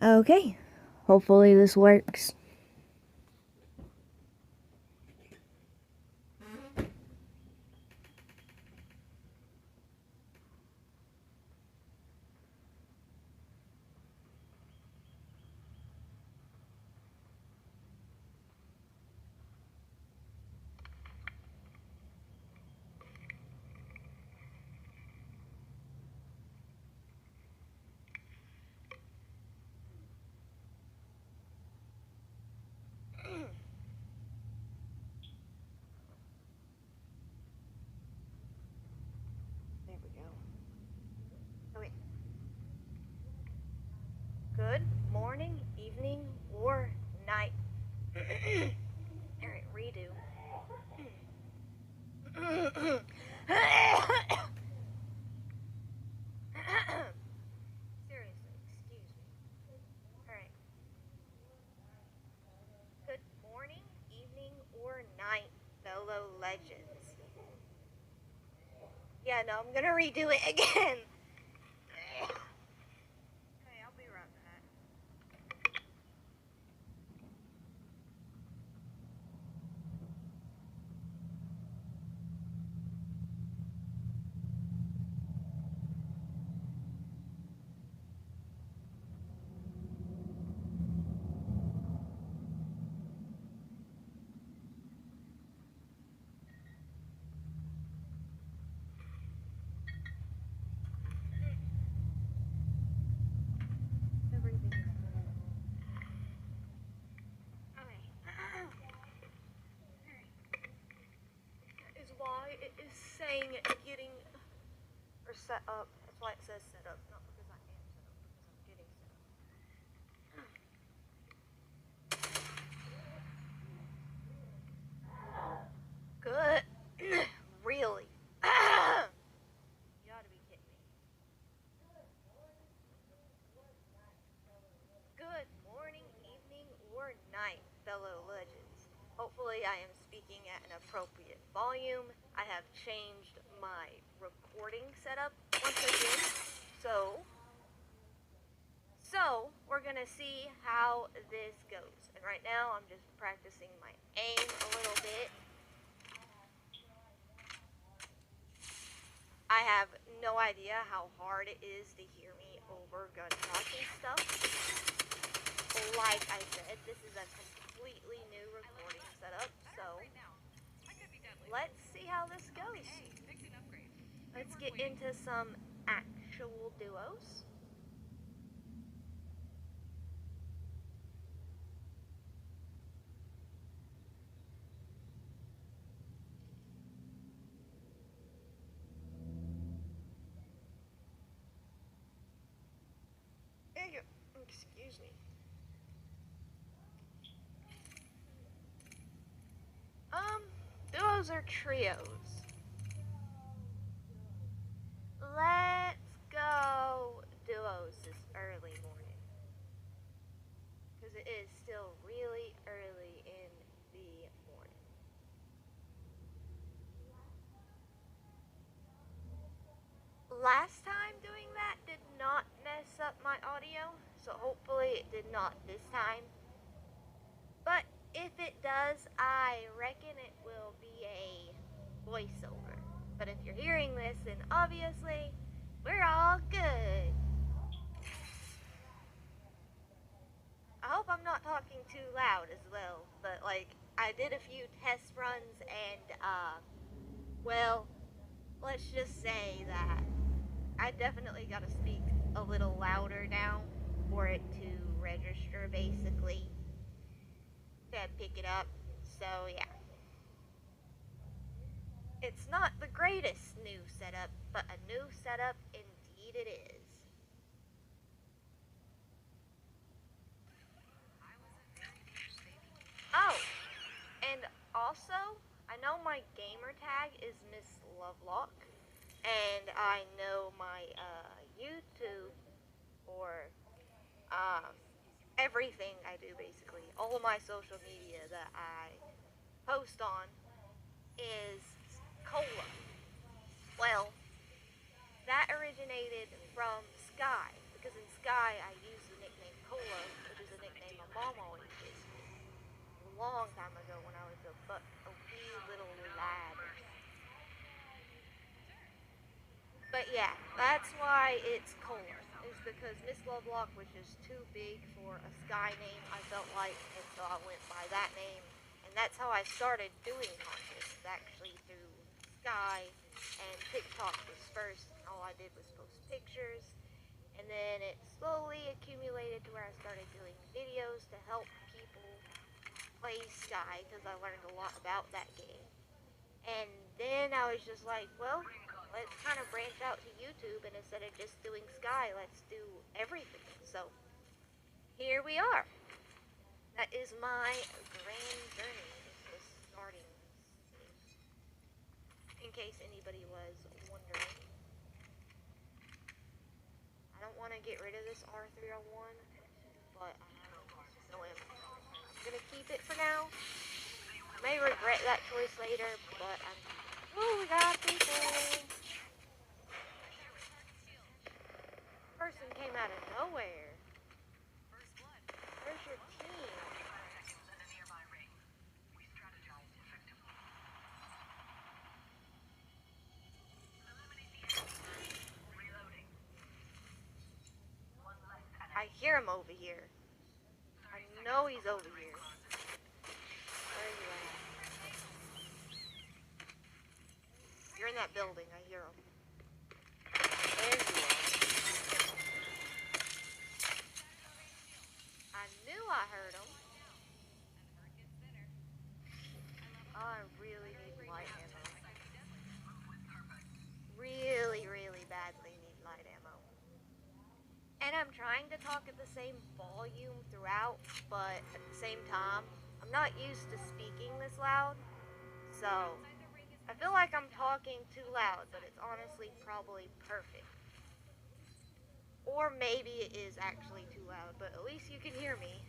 Okay, hopefully this works. There we go. Okay. Good morning, evening, or night. Alright, redo. Seriously, excuse me. Alright. Good morning, evening, or night, fellow legends. Yeah, no, I'm gonna redo it again. Okay, I'll be right back. Everything. Okay. That is why it is saying getting or set up. That's why it says set up, not because I am set up, because I'm getting set up. Good. Really? You gotta be kidding me. Good morning, evening, or night, fellow legends. Hopefully I am speaking at an appropriate volume. I have changed my recording setup once again. So we're gonna see how this goes. And right now I'm just practicing my aim a little bit. I have no idea how hard it is to hear me over gunshots and stuff. Like I said, this is a completely new recording setup, so let's see how this goes. Let's get into some actual duos. Excuse me. Duos or trios? Let's go duos this early morning. Because it is still really early in the morning. Last time doing that did not mess up my audio, so hopefully it did not this time. But if it does, I reckon it will be a voiceover. But if you're hearing this, then obviously we're all good. I hope I'm not talking too loud as well, but like I did a few test runs and well, let's just say that I definitely got to speak a little louder now for it to register basically to pick it up. So yeah. It's not the greatest new setup, but a new setup indeed it is. Oh, and also, I know my gamer tag is Miss Lovelock, and I know my YouTube or um, everything I do basically, all of my social media that I post on is Cola. Well, that originated from Sky, because in Sky I use the nickname Cola Lola, which is a nickname my mom always gives me. A long time ago when I was a wee little lad. But yeah, that's why it's Cola. Is because Miss Lovelock was just too big for a Sky name, I felt like, and so I went by that name. And that's how I started doing contests, actually through Sky, and TikTok was first, and all I did was post pictures. And then it slowly accumulated to where I started doing videos to help people play Sky, because I learned a lot about that game. And then I was just like, well, let's kind of branch out to YouTube, and instead of just doing Sky, let's do everything. So here we are. That is my grand journey. This is starting, in case anybody was wondering. I don't want to get rid of this R301, but I have no ammo. I'm gonna keep it for now. I may regret that choice later, but I'm. Oh, we got people. Person came out of nowhere. Where's your team? I hear him over here. I know he's over here. Where are you at? You're in that building. I hear him. There you are. I knew I heard him. I really need light ammo. Really, really badly need light ammo. And I'm trying to talk at the same volume throughout, but at the same time, I'm not used to speaking this loud. So, I feel like I'm talking too loud, but it's honestly probably perfect. Or maybe it is actually too loud, but at least you can hear me.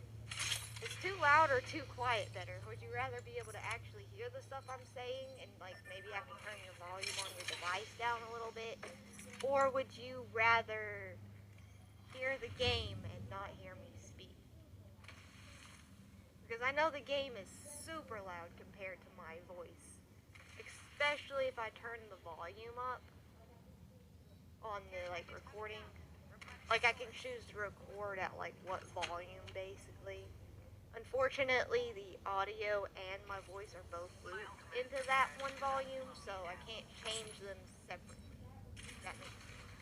Is too loud or too quiet better? Would you rather be able to actually hear the stuff I'm saying and like maybe have to turn your volume on your device down a little bit? Or would you rather hear the game and not hear me speak? Because I know the game is super loud compared to my voice. Especially if I turn the volume up on the like recording. Like I can choose to record at like what volume basically. Unfortunately, the audio and my voice are both looped into that one volume, so I can't change them separately. That makes sense.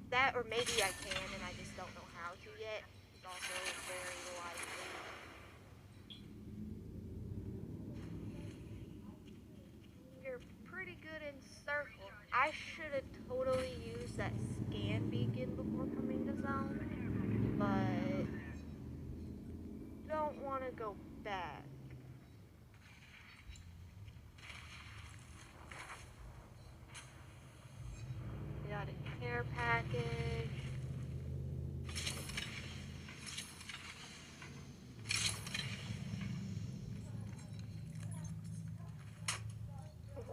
That, or maybe I can, and I just don't know how to yet. It's also very likely. You're pretty good in circle. I should have totally used that scan beacon before coming to zone, but don't want to go back. Got a care package.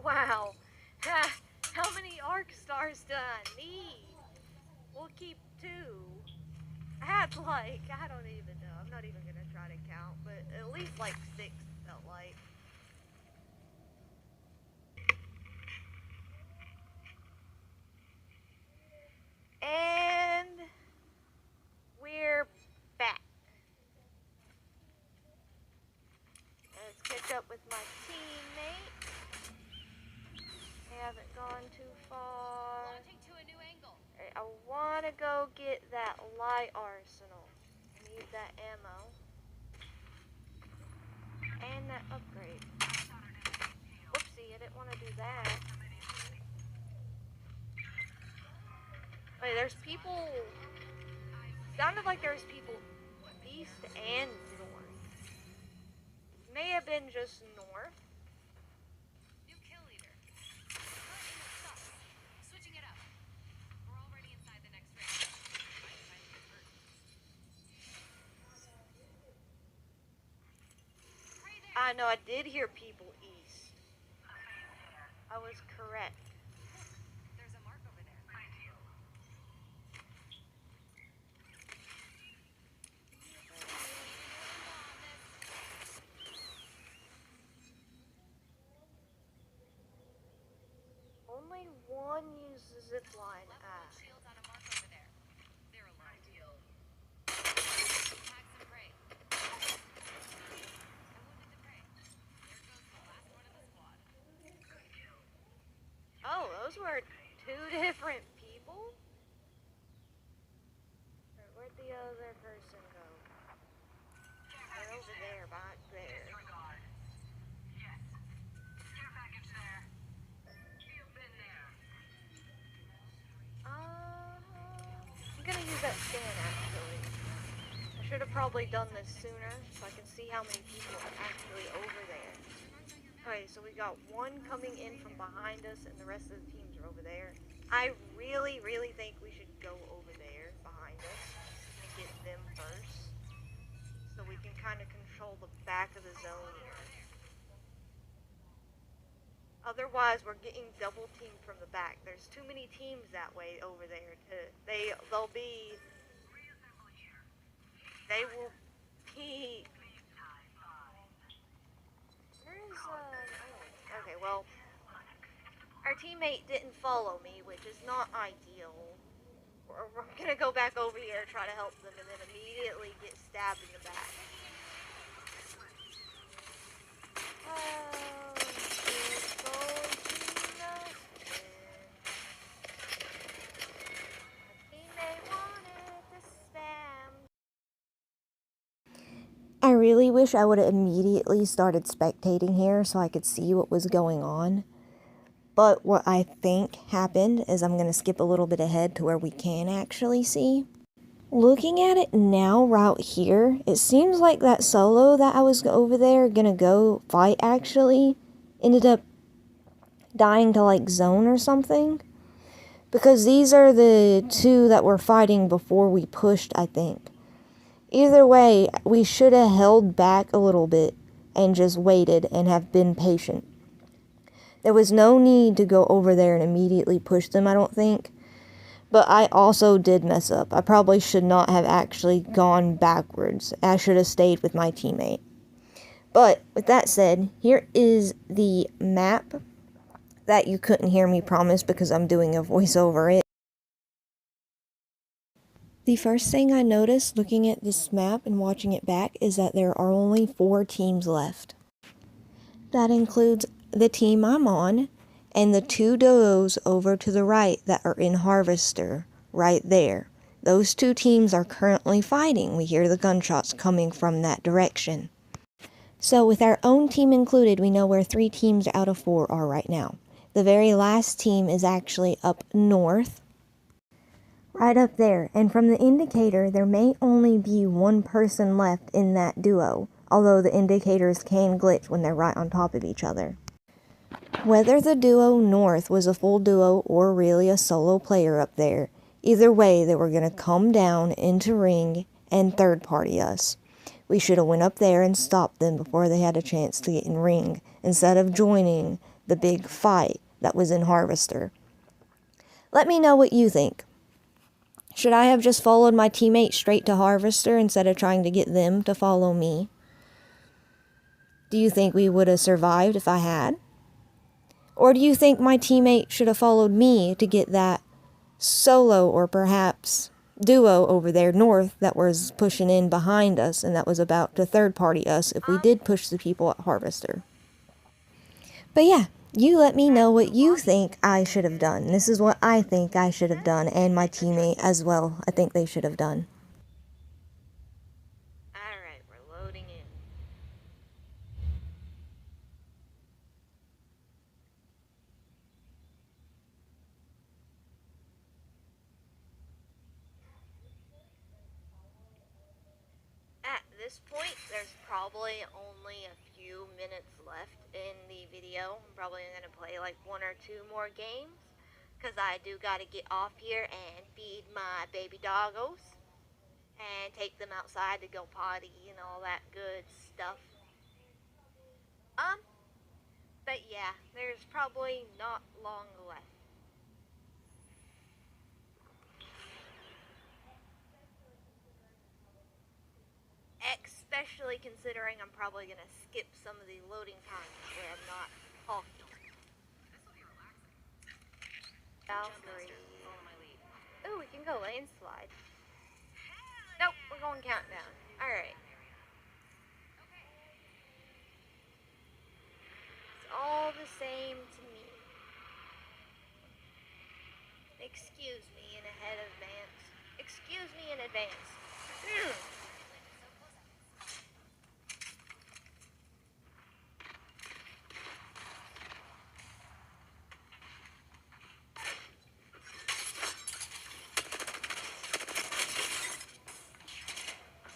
Wow. How many arc stars do I need? We'll keep 2. I had like, I don't even know. I'm not even going to try to count, but at least like 6 felt like. And we're back. Let's catch up with my teammate. They haven't gone too far. Launching to a new angle. I want to go get that light arsenal. I need that ammo. And that upgrade. Whoopsie, I didn't want to do that. Wait, there's people. Sounded like there's people east and north. May have been just north. New kill leader. Switching it up. We're already inside the next ring. I know, I did hear people east. I was correct. There's a mark over there. zip line Level at? shields on a mark over there. They're alive. Tag some prey. I wounded the prey. There goes the last one of the squad. Oh, those were two different people? Where'd the other person go? They're over there, back there. I'm gonna use that scan actually. I should have probably done this sooner so I can see how many people are actually over there. Okay, so we got one coming in from behind us and the rest of the teams are over there. I really, really think we should go over there behind us and get them first so we can kind of control the back of the zone here. Otherwise, we're getting double teamed from the back. There's too many teams that way over there. They will be. Where's okay, well, our teammate didn't follow me, which is not ideal. We're gonna go back over here, try to help them, and then immediately get stabbed in the back. I really wish I would have immediately started spectating here so I could see what was going on. But what I think happened is I'm going to skip a little bit ahead to where we can actually see. Looking at it now, right here, it seems like that solo that I was over there gonna go fight actually ended up dying to like zone or something. Because these are the two that were fighting before we pushed, I think. Either way, we should have held back a little bit and just waited and have been patient. There was no need to go over there and immediately push them, I don't think. But I also did mess up. I probably should not have actually gone backwards. I should have stayed with my teammate. But with that said, here is the map that you couldn't hear me promise because I'm doing a voice over it. The first thing I noticed looking at this map and watching it back is that there are only 4 teams left. That includes the team I'm on and the 2 duos over to the right that are in Harvester right there. Those 2 teams are currently fighting. We hear the gunshots coming from that direction. So with our own team included, we know where 3 teams out of 4 are right now. The very last team is actually up north. Right up there, and from the indicator, there may only be 1 person left in that duo, although the indicators can glitch when they're right on top of each other. Whether the duo north was a full duo or really a solo player up there, either way they were going to come down into ring and third party us. We should have went up there and stopped them before they had a chance to get in ring, instead of joining the big fight that was in Harvester. Let me know what you think. Should I have just followed my teammate straight to Harvester instead of trying to get them to follow me? Do you think we would have survived if I had? Or do you think my teammate should have followed me to get that solo or perhaps duo over there north that was pushing in behind us and that was about to third party us if we did push the people at Harvester? But yeah, you let me know what you think I should have done. This is what I think I should have done, and my teammate as well, I think they should have done. Alright, we're loading in. At this point, there's probably only a few minutes left in the video. I'm probably going to play like 1 or 2 more games, because I do got to get off here and feed my baby doggos, and take them outside to go potty and all that good stuff. But yeah, there's probably not long left. Especially considering I'm probably going to skip some of the loading times where I'm not talking. Valkyrie. Follow my lead. Ooh, we can go landslide. Nope, we're going countdown. Alright. It's all the same to me. Excuse me in advance. Excuse me in advance.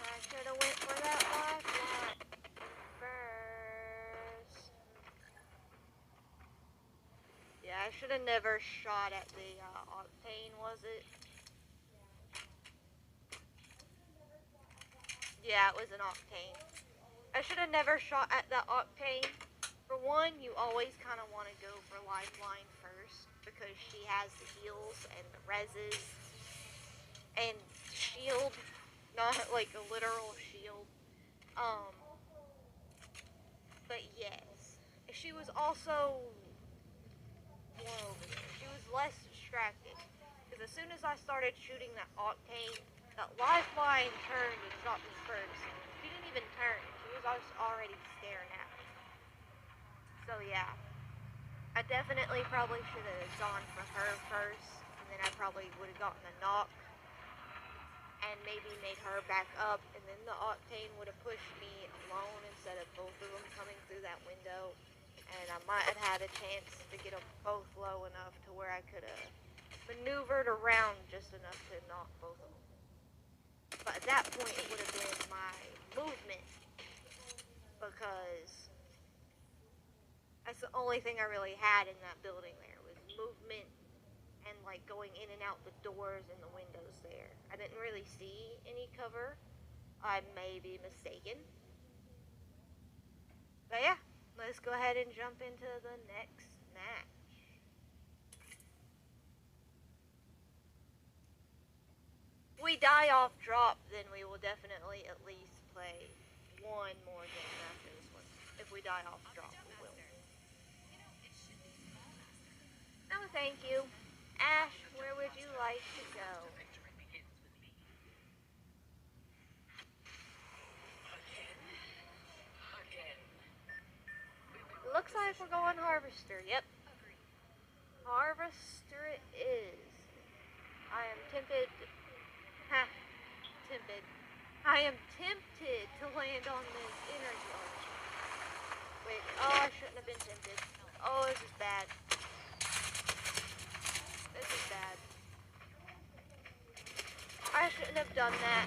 I should have went for that lifeline first. Yeah, I should have never shot at the octane, was it? Yeah, it was an octane. I should have never shot at the octane. For one, you always kind of want to go for lifeline first because she has the heals and the reses and shield, not like a literal shield. But yes, she was also more over there. She was less distracted because as soon as I started shooting that octane, that lifeline turned and shot me first. She didn't even turn; she was already staring at me. So yeah, I definitely probably should have gone for her first, and then I probably would have gotten a knock and maybe made her back up, and then the octane would have pushed me alone instead of both of them coming through that window, and I might have had a chance to get them both low enough to where I could have maneuvered around just enough to knock both of them. But at that point, it would have been my movement, because that's the only thing I really had in that building there, was movement and like going in and out the doors and the windows there. I didn't really see any cover. I may be mistaken. But yeah, let's go ahead and jump into the next match. If we die off drop, then we will definitely at least play one more game after this one. If we die off drop, we will. No, thank you. Ash, where would you like to go? Looks like we're going Harvester. Yep. Harvester it is. I am tempted. Ha. Tempted. I am tempted to land on this energy arch. Wait. Oh, I shouldn't have been tempted. Oh, this is bad. This is bad. I shouldn't have done that.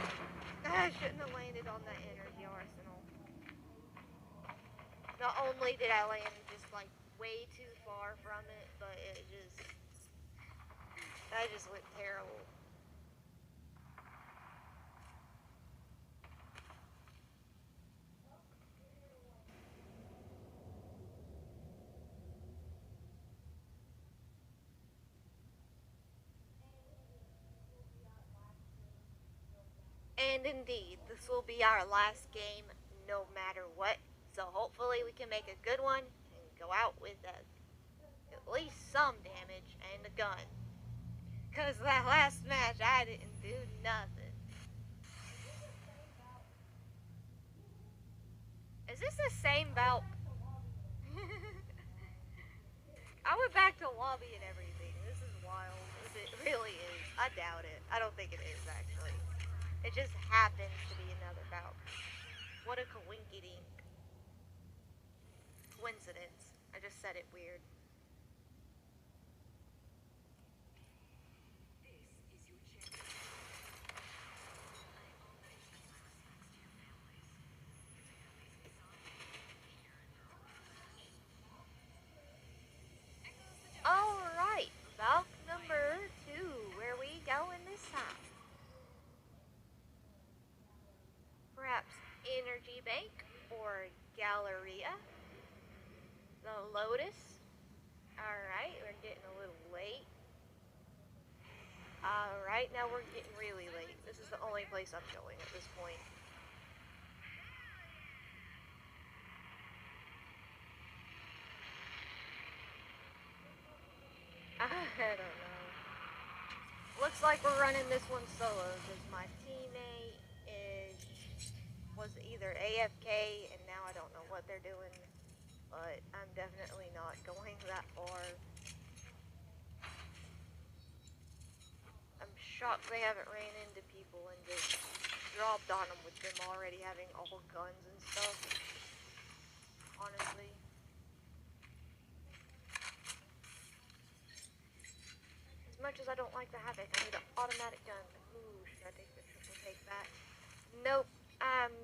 I shouldn't have landed on that energy arsenal. Not only did I land just like way too far from it, but that just went terrible. And indeed, this will be our last game no matter what. So hopefully we can make a good one and go out with at least some damage and a gun. Because that last match, I didn't do nothing. Is this the same bout? I went back to lobby and everything. This is wild. It really is. I doubt it. I don't think it is, actually. It just happens to be another bout. What a coinkydink. Coincidence. I just said it weird. Alright, bout number 2. Where we going this time? Perhaps Energy Bank or Galleria? The Lotus? Alright, we're getting a little late. Alright, now we're getting really late. This is the only place I'm going at this point. I don't know. looks like we're running this one solo because my teammate was either AFK and now I don't know what they're doing, but I'm definitely not going that far. I'm shocked they haven't ran into people and just dropped on them with them already having all guns and stuff. Honestly. As much as I don't like the Havoc, I need an automatic gun. Ooh, should I take the triple take back? Nope. I'm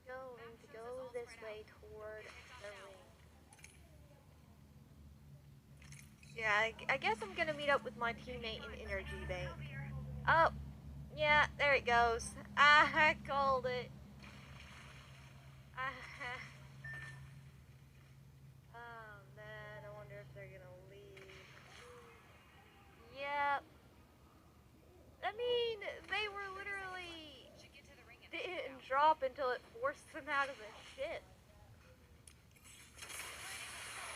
going to go this way toward the ring. Yeah, I guess I'm gonna meet up with my teammate in Energy Bank. Oh, yeah, there it goes. I called it. Oh man, I wonder if they're gonna leave. Yep. I mean, they were literally didn't drop until it forced them out of the ship.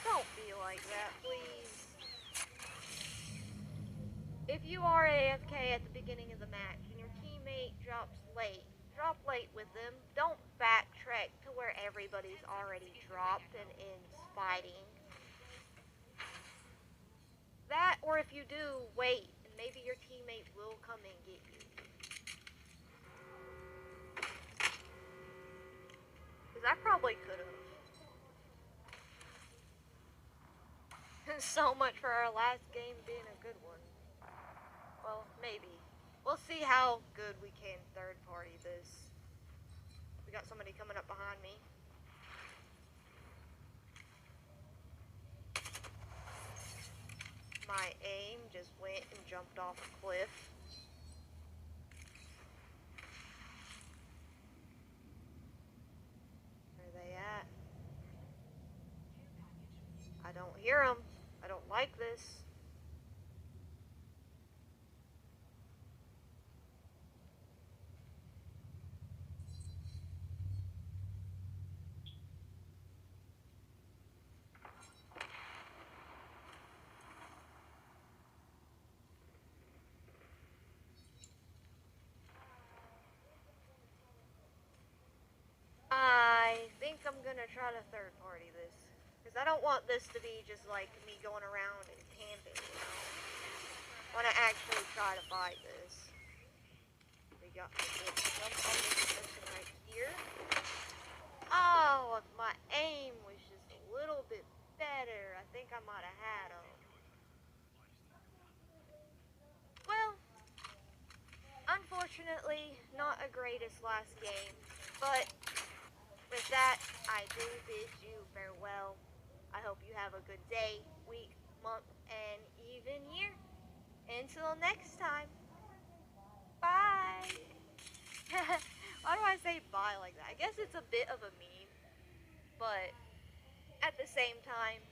Don't be like that, please. If you are AFK at the beginning of the match and your teammate drops late, drop late with them. Don't backtrack to where everybody's already dropped and ends fighting. That, or if you do, wait, and maybe your teammate will come and get you. Because I probably could have. So much for our last game being a good one. Well, maybe. We'll see how good we can third party this. We got somebody coming up behind me. My aim just went and jumped off a cliff. Where are they at? I don't hear them. I don't like this. I think I'm gonna try to third party this. Because I don't want this to be just like me going around and camping, you know? I want to actually try to fight this. We got to jump on this person right here. Oh, if my aim was just a little bit better, I think I might have had him. Well, unfortunately, not a greatest last game, but with that, I do bid you farewell. I hope you have a good day, week, month, and even year. Until next time, bye! Why do I say bye like that? I guess it's a bit of a meme, but at the same time,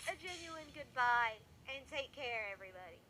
a genuine goodbye, and take care, everybody.